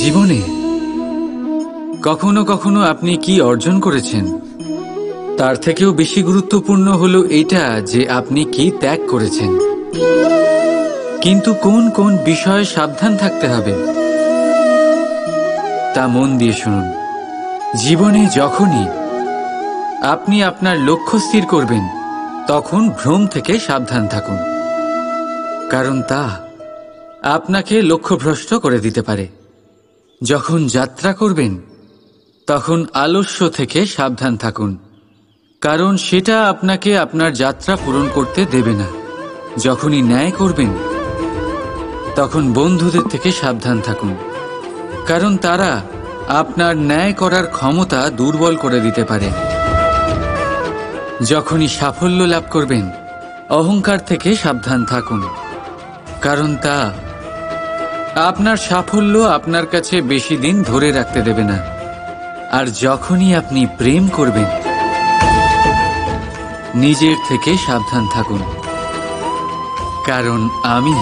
জীবনে কখনো কখনো আপনি কি অর্জন করেছেন তার থেকেও বেশি গুরুত্বপূর্ণ হলো এটা যে আপনি কি ত্যাগ করেছেন। কিন্তু কোন কোন বিষয়ে সাবধান থাকতে হবে তা মন দিয়ে শুনুন। জীবনে যখনই আপনি আপনার লক্ষ্য স্থির করবেন তখন ভ্রম থেকে সাবধান থাকুন, কারণ তা আপনাকে লক্ষ্যভ্রষ্ট করে দিতে পারে। যখন যাত্রা করবেন তখন আলস্য থেকে সাবধান থাকুন, কারণ সেটা আপনাকে আপনার যাত্রা পূরণ করতে দেবে না। যখনই ন্যায় করবেন তখন বন্ধুদের থেকে সাবধান থাকুন, কারণ তারা আপনার ন্যায় করার ক্ষমতা দুর্বল করে দিতে পারে। যখনই সাফল্য লাভ করবেন অহংকার থেকে সাবধান থাকুন, কারণ তা আপনার সাফল্য আপনার কাছে বেশি দিন ধরে রাখতে দেবে না। আর যখনই আপনি প্রেম করবেন নিজের থেকে সাবধান থাকুন, কারণ আমি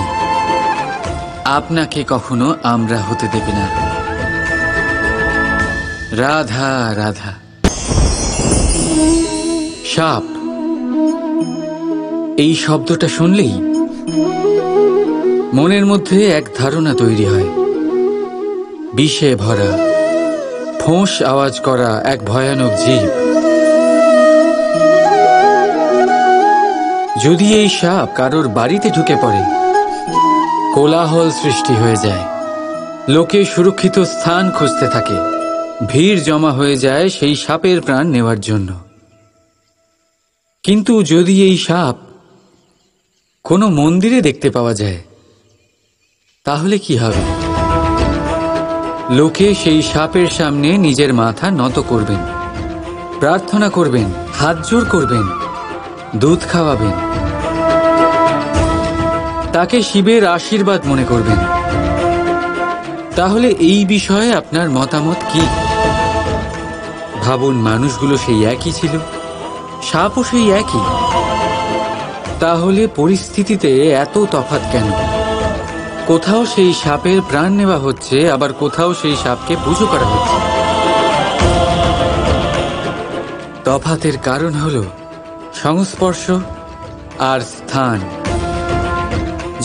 আপনাকে কখনো আমরা হতে দেবে না। রাধা রাধা। সাপ, এই শব্দটা শুনলেই মনের মধ্যে এক ধারণা তৈরি হয়। বিষে ভরা, ফোঁস আওয়াজ করা এক ভয়ানক জীব। যদি এই সাপ কারোর বাড়িতে ঢুকে পড়ে কোলাহল সৃষ্টি হয়ে যায়, লোকে সুরক্ষিত স্থান খুঁজতে থাকে, ভিড় জমা হয়ে যায় সেই সাপের প্রাণ নেওয়ার জন্য। কিন্তু যদি এই সাপ কোনো মন্দিরে দেখতে পাওয়া যায় তাহলে কি হবে? লোকে সেই সাপের সামনে নিজের মাথা নত করবেন, প্রার্থনা করবেন, হাত জোড় করবেন, দুধ খাওয়াবেন, তাকে শিবের আশীর্বাদ মনে করবেন। তাহলে এই বিষয়ে আপনার মতামত কি? ভাবুন, মানুষগুলো সেই একই ছিল, সাপও সেই একই। তাহলে পরিস্থিতিতে এত তফাৎ কেন? কোথাও সেই সাপের প্রাণ নেওয়া হচ্ছে, আবার কোথাও সেই সাপকে পুজো করা হচ্ছে। তফাতের কারণ হল সংস্পর্শ আর স্থান।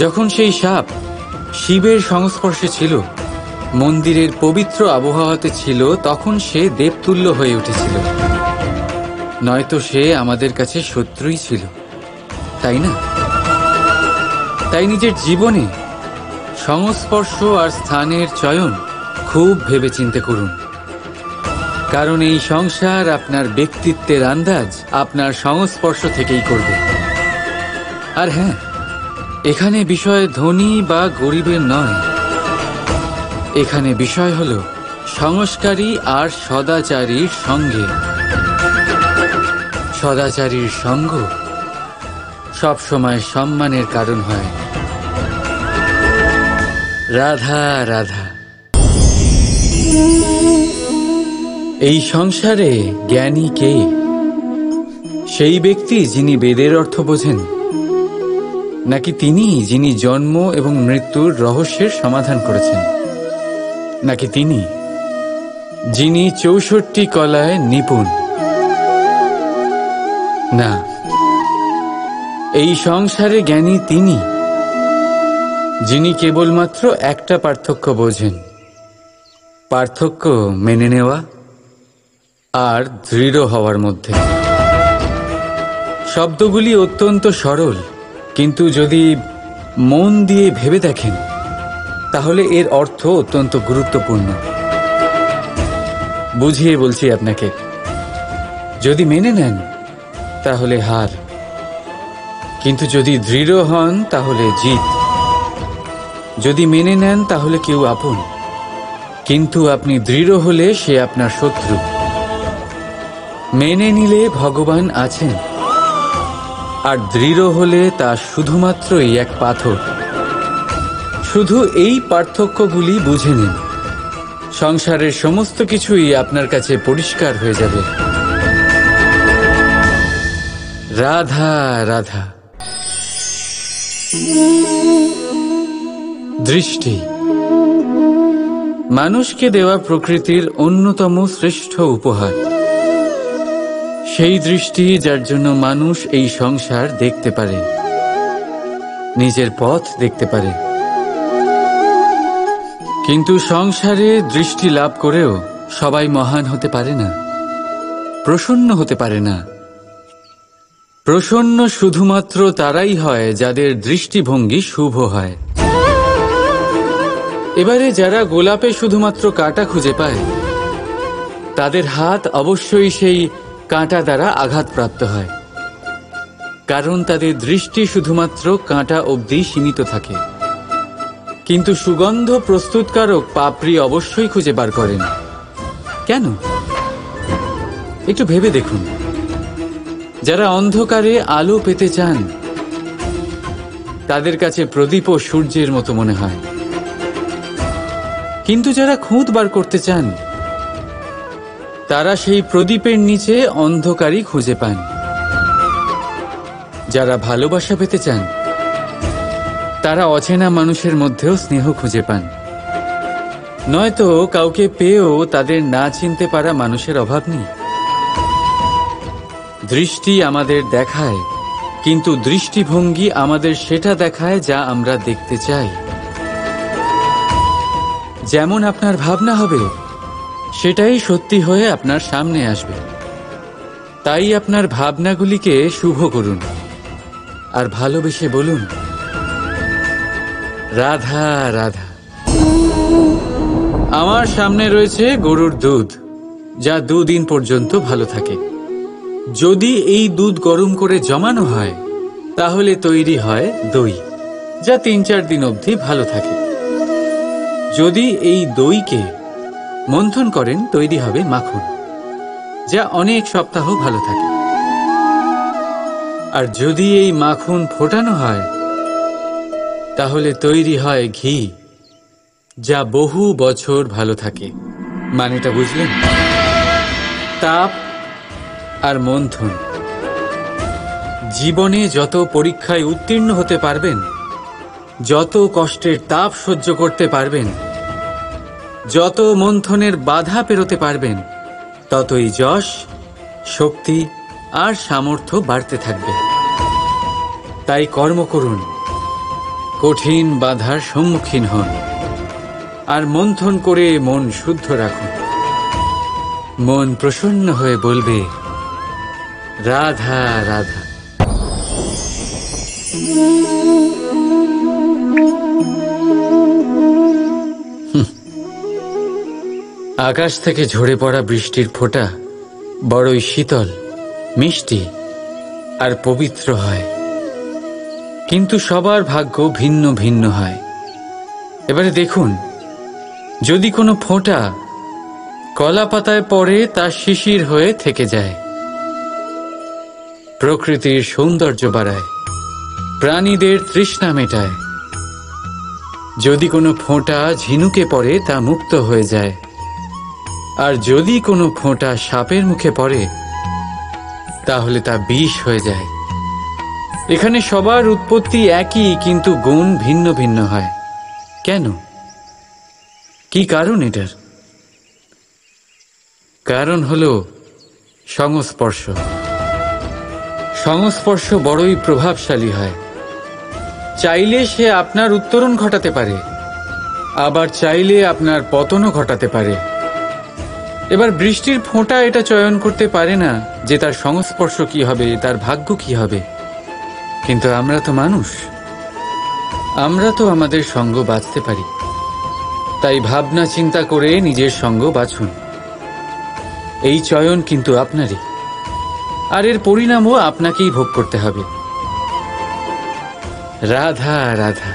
যখন সেই সাপ শিবের সংস্পর্শে ছিল, মন্দিরের পবিত্র আবহাওয়াতে ছিল, তখন সে দেবতুল্য হয়ে উঠেছিল, নয়তো সে আমাদের কাছে শত্রুই ছিল, তাই না? তাই নিজের জীবনে সংস্পর্শ আর স্থানের চয়ন খুব ভেবেচিন্তে করুন, কারণ এই সংসার আপনার ব্যক্তিত্বের আন্দাজ আপনার সংস্পর্শ থেকেই করবে। আর হ্যাঁ, এখানে বিষয় ধনী বা গরিবের নয়, এখানে বিষয় হল সংস্কারী আর সদাচারীর সঙ্গে। সদাচারীর সঙ্গ সবসময় সম্মানের কারণ হয়। রাধা রাধা। এই সংসারে জ্ঞানী কে? সেই ব্যক্তি যিনি বেদের অর্থ বোঝেন, নাকি তিনি যিনি জন্ম এবং মৃত্যুর রহস্যের সমাধান করেছেন, নাকি তিনি যিনি ৬৪ কলায় নিপুণ? না, এই সংসারে জ্ঞানী তিনি যিনি কেবলমাত্র একটা পার্থক্য বোঝেন, পার্থক্য মেনে নেওয়া আর দৃঢ় হওয়ার মধ্যে। শব্দগুলি অত্যন্ত সরল, কিন্তু যদি মন দিয়ে ভেবে দেখেন তাহলে এর অর্থ অত্যন্ত গুরুত্বপূর্ণ। বুঝিয়ে বলছি আপনাকে, যদি মেনে নেন তাহলে হার, কিন্তু যদি দৃঢ় হন তাহলে জিত। যদি মেনে নেন তাহলে কেউ আপন, কিন্তু আপনি দৃঢ় হলে সে আপনার শত্রু। মেনে নিলে ভগবান আছেন, আর দৃঢ় হলে তা শুধুমাত্রই এক পাথর। শুধু এই পার্থক্যগুলি বুঝে নিন, সংসারের সমস্ত কিছুই আপনার কাছে পরিষ্কার হয়ে যাবে। রাধা রাধা। দৃষ্টি মানুষকে দেওয়া প্রকৃতির অন্যতম শ্রেষ্ঠ উপহার, সেই দৃষ্টি যার জন্য মানুষ এই সংসার দেখতে পারে, নিজের পথ দেখতে পারে। কিন্তু সংসারে দৃষ্টি লাভ করেও সবাই মহান হতে পারে না, প্রসন্ন হতে পারে না। প্রসন্ন শুধুমাত্র তারাই হয় যাদের দৃষ্টিভঙ্গি শুভ হয়। এবারে যারা গোলাপে শুধুমাত্র কাঁটা খুঁজে পায়, তাদের হাত অবশ্যই সেই কাঁটা দ্বারা আঘাতপ্রাপ্ত হয়, কারণ তাদের দৃষ্টি শুধুমাত্র কাঁটা অবধি সীমিত থাকে। কিন্তু সুগন্ধ প্রস্তুতকারক পাপড়ি অবশ্যই খুঁজে বার করেন। কেন? একটু ভেবে দেখুন। যারা অন্ধকারে আলো পেতে চান, তাদের কাছে প্রদীপও সূর্যের মতো মনে হয়। কিন্তু যারা খুঁত বার করতে চান, তারা সেই প্রদীপের নিচে অন্ধকারই খুঁজে পান। যারা ভালোবাসা পেতে চান, তারা অচেনা মানুষের মধ্যেও স্নেহ খুঁজে পান। নয়তো কাউকে পেয়েও তাদের না চিনতে পারা মানুষের অভাব নেই। দৃষ্টি আমাদের দেখায়, কিন্তু দৃষ্টিভঙ্গি আমাদের সেটা দেখায় যা আমরা দেখতে চাই। যেমন আপনার ভাবনা হবে, সেটাই সত্যি হয়ে আপনার সামনে আসবে। তাই আপনার ভাবনাগুলিকে শুভ করুন আর ভালোবেসে বলুন, রাধা রাধা। আমার সামনে রয়েছে গরুর দুধ, যা 2 দিন পর্যন্ত ভালো থাকে। যদি এই দুধ গরম করে জমানো হয়, তাহলে তৈরি হয় দই, যা 3-4 দিন অবধি ভালো থাকে। যদি এই দইকে মন্থন করেন, তৈরি হবে মাখন, যা অনেক সপ্তাহ ভালো থাকে। আর যদি এই মাখন ফোটানো হয়, তাহলে তৈরি হয় ঘি, যা বহু বছর ভালো থাকে। মানেটা বুঝলেন? তাপ আর মন্থন। জীবনে যত পরীক্ষায় উত্তীর্ণ হতে পারবেন, যত কষ্টের তাপ সহ্য করতে পারবেন, যত মন্থনের বাধা পেরোতে পারবেন, ততই যশ, শক্তি আর সামর্থ্য বাড়তে থাকবে। তাই কর্ম করুন, কঠিন বাধার সম্মুখীন হন, আর মন্থন করে মন শুদ্ধ রাখুন। মন প্রসন্ন হয়ে বলবে, রাধা রাধা। আকাশ থেকে ঝরে পড়া বৃষ্টির ফোঁটা বড়ই শীতল, মিষ্টি আর পবিত্র হয়। কিন্তু সবার ভাগ্য ভিন্ন ভিন্ন হয়। এবারে দেখুন, যদি কোনো ফোঁটা কলা পাতায় পড়ে, তা শিশির হয়ে থেকে যায়। প্রকৃতির সৌন্দর্য বাড়ায়, প্রাণীদের তৃষ্ণা মেটায়। যদি কোনো ফোঁটা ঝিনুকে পড়ে, তা মুক্ত হয়ে যায়। আর যদি কোনো ফোঁটা সাপের মুখে পড়ে, তাহলে তা বিষ হয়ে যায়। এখানে সবার উৎপত্তি একই, কিন্তু গুণ ভিন্ন ভিন্ন হয়। কেন? কি কারণ এটার? কারণ হলো সংস্পর্শ। সংস্পর্শ বড়ই প্রভাবশালী হয়। চাইলে সে আপনার উত্তরণ ঘটাতে পারে, আবার চাইলে আপনার পতনও ঘটাতে পারে। এবার বৃষ্টির ফোঁটা এটা চয়ন করতে পারে না যে তার সংস্পর্শ কি হবে, তার ভাগ্য কি হবে। কিন্তু আমরা তো মানুষ, আমরা তো আমাদের সঙ্গ বাছতে পারি। তাই ভাবনা চিন্তা করে নিজের সঙ্গ বাছুন। এই চয়ন কিন্তু আপনারই, আর এর পরিণামও আপনাকেই ভোগ করতে হবে। রাধা রাধা।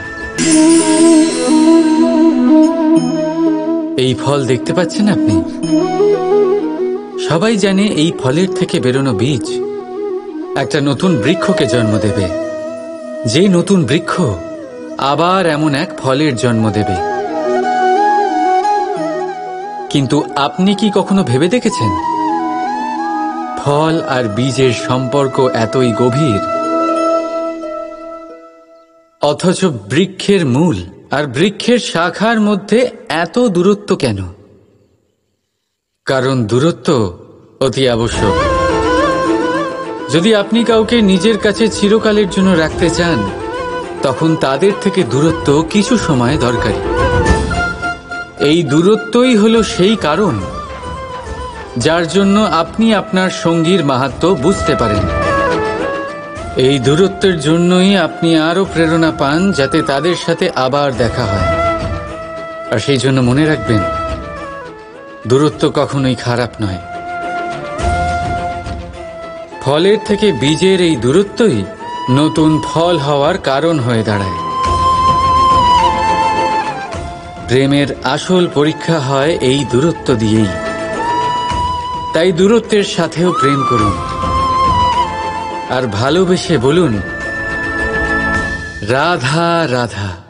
এই ফল দেখতে পাচ্ছেন আপনি? সবাই জানে এই ফলের থেকে বেরোনো বীজ একটা নতুন বৃক্ষকে জন্ম দেবে, যে নতুন বৃক্ষ আবার এমন এক ফলের জন্ম দেবে। কিন্তু আপনি কি কখনো ভেবে দেখেছেন ফল আর বীজের সম্পর্ক এতই গভীর, অথচ বৃক্ষের মূল আর বৃক্ষের শাখার মধ্যে এত দূরত্ব কেন? কারণ দূরত্ব অতি আবশ্যক। যদি আপনি কাউকে নিজের কাছে চিরকালের জন্য রাখতে চান, তখন তাদের থেকে দূরত্ব কিছু সময় দরকারি। এই দূরত্বই হলো সেই কারণ যার জন্য আপনি আপনার সঙ্গীর মাহাত্ম্য বুঝতে পারেন। এই দূরত্বের জন্যই আপনি আরো প্রেরণা পান যাতে তাদের সাথে আবার দেখা হয়। আর সেই জন্য মনে রাখবেন, দূরত্ব কখনোই খারাপ নয়। ফলের থেকে বীজের এই দূরত্বই নতুন ফল হওয়ার কারণ হয়ে দাঁড়ায়। প্রেমের আসল পরীক্ষা হয় এই দূরত্ব দিয়েই। তাই দূরত্বের সাথেও প্রেম করুন আর ভালোবেসে বলুন, রাধা রাধা।